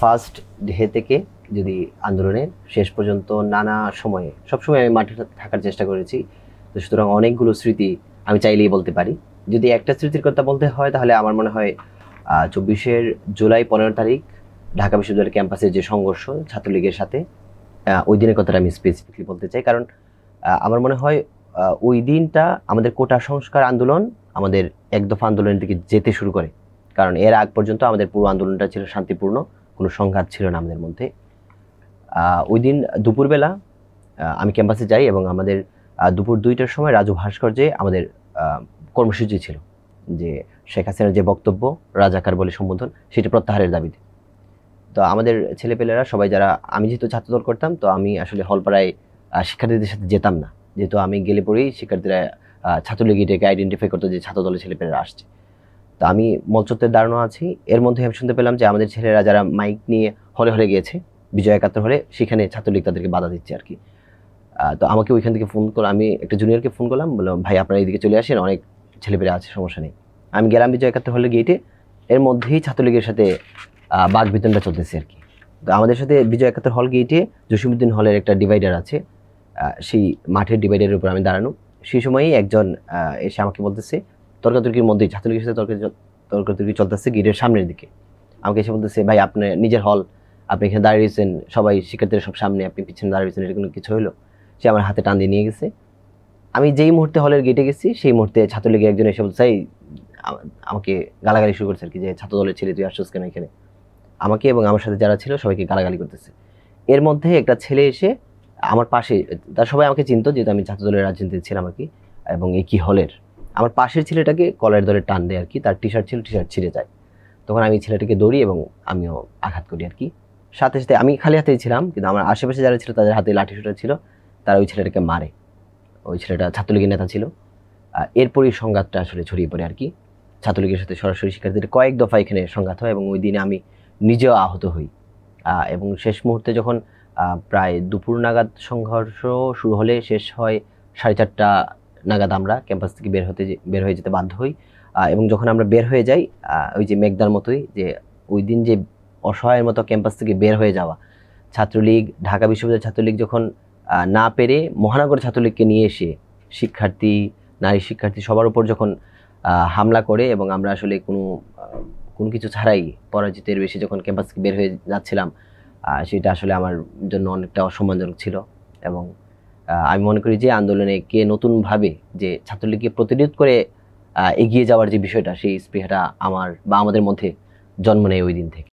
First day থেকে যদি আন্দোলনের শেষ পর্যন্ত নানা সময়ে সবসময় আমি মাঠে থাকার চেষ্টা করেছি। তো সুতরাং অনেকগুলো স্মৃতি আমি চাইলেই বলতে পারি। যদি একটা স্মৃতির কথা বলতে হয় তাহলে আমার মনে হয় 24 জুলাই 15 তারিখ ঢাকা বিশ্ববিদ্যালয় ক্যাম্পাসে যে সংঘর্ষ ছাত্রলীগের সাথে, ওই দিনের কথাটা আমি স্পেসিফিকলি বলতে চাই। কারণ আমার মনে হয় ওই দিনটা আমাদের কোটা সংস্কার আন্দোলন আমাদের এক দফা আন্দোলনের দিকে যেতে শুরু করে। কারণ এর আগ পর্যন্ত আমাদের পুরো আন্দোলনটা ছিল শান্তিপূর্ণ, কোনো সংঘাত ছিল না আমাদের মধ্যে। ওই দিন দুপুরবেলা আমি ক্যাম্পাসে যাই এবং আমাদের দুপুর 2টার সময় রাজু ভাস্কর্যে আমাদের কর্মসূচি ছিল যে শেখ হাসিনার যে বক্তব্য রাজাকার বলে সম্বোধন, সেটা প্রত্যাহারের দাবিতে। তো আমাদের ছেলেপেলেরা সবাই, যারা, আমি যেহেতু ছাত্রদল করতাম, তো আমি আসলে হলপাড়ায় শিক্ষার্থীদের সাথে যেতাম না, যেহেতু আমি গেলে পরেই শিক্ষার্থীরা ছাত্রলীগটাকে আইডেন্টিফাই করতো যে ছাত্রদলের ছেলেপেলেরা আসছে। তো আমি মঞ্চত্বের দাঁড়ানো আছি, এর মধ্যে আমি শুনতে পেলাম যে আমাদের ছেলেরা যারা মাইক নিয়ে হলে হলে গিয়েছে, বিজয় 71 হলে, সেখানে ছাত্রলীগ তাদেরকে বাধা দিচ্ছে আর কি। তো আমাকে ওইখান থেকে ফোন করে, আমি একটা জুনিয়রকে ফোন করলাম, বললাম ভাই আপনারা এইদিকে চলে আসেন, অনেক ছেলেপেলে আছে, সমস্যা নেই। আমি গেলাম বিজয় 71 হলে গেটে, এর মধ্যেই ছাত্রলীগের সাথে বাঘ বিতণ্ডা চলতেছে আর কি। তো আমাদের সাথে বিজয় 71 হল গেটে জসিমউদ্দিন হলের একটা ডিভাইডার আছে, সেই মাঠের ডিভাইডারের উপর আমি দাঁড়ানো। সেই সময়ই একজন এসে আমাকে বলতেছে, তর্কাতর্কির মধ্যেই ছাত্রলীগের সাথে তর্কাতর্কি চলতেছে গেটের সামনের দিকে। আমাকে এসে বলতেছে, ভাই আপনার নিজের হল, আপনি এখানে দাঁড়িয়ে রয়েছেন, সবাই শিক্ষার্থীরা সব সামনে, আপনি পিছনে দাঁড়িয়ে রয়েছেন, এটা কোনো কিছু হলো? সে আমার হাতে টান দিয়ে নিয়ে গেছে। আমি যেই মুহূর্তে হলের গেটে গেছি, সেই মুহূর্তে ছাত্রলীগের একজন এসে বলছে, আমাকে গালাগালি শুরু করছে আর কি, যে ছাত্র দলের ছেলে তুই আসছিস কেন এখানে। আমাকে এবং আমার সাথে যারা ছিল সবাইকে গালাগালি করতেছে। এর মধ্যে একটা ছেলে এসে আমার পাশে, তার সবাই আমাকে চিনতো যেহেতু আমি ছাত্র দলের রাজনীতিতে ছিলাম আর কি, এবং একই হলের। আমার পাশের ছেলেটাকে কলার ধরে টান দেয় আর কি, তার টি শার্ট ছিল, টি শার্ট ছিঁড়ে যায়। তখন আমি ছেলেটাকে দৌড়ি এবং আমিও আঘাত করি আর কি। সাথে সাথে আমি খালি হাতেই ছিলাম, কিন্তু আমার আশেপাশে যারা ছিল তাদের হাতে লাঠি সোটা ছিল, তারা ওই ছেলেটাকে মারে। ওই ছেলেটা ছাত্রলীগের নেতা ছিল। এরপরই সংঘাতটা আসলে ছড়িয়ে পড়ে আর কি। ছাত্রলীগের সাথে সরাসরি শিক্ষার্থীদের কয়েক দফা এখানে সংঘাত হয় এবং ওই দিনে আমি নিজেও আহত হই। এবং শেষ মুহূর্তে যখন প্রায় দুপুর নাগাদ সংঘর্ষ শুরু হলে শেষ হয় 4:30 নাগাদ, আমরা ক্যাম্পাস থেকে বের হয়ে যেতে বাধ্য হই। এবং যখন আমরা বের হয়ে যাই, ওই যে মেঘদার মতোই, যে ওই দিন যে অসহায়ের মতো ক্যাম্পাস থেকে বের হয়ে যাওয়া ছাত্রলীগ, ঢাকা বিশ্ববিদ্যালয় ছাত্রলীগ যখন না পেরে মহানগর ছাত্রলীগকে নিয়ে এসে শিক্ষার্থী, নারী শিক্ষার্থী সবার উপর যখন হামলা করে এবং আমরা আসলে কোনো কিছু ছাড়াই পরাজিতের বেশি যখন ক্যাম্পাস থেকে বের হয়ে যাচ্ছিলাম, সেটা আসলে আমার জন্য অনেকটা অসম্মানজনক ছিল। এবং আমি মনে করি যে আন্দোলনে কে নতুনভাবে যে ছাত্রলীগকে প্রতিরোধ করে এগিয়ে যাওয়ার যে বিষয়টা, সেই স্পৃহাটা আমার বা আমাদের মধ্যে জন্ম নেয় ওই দিন থেকে।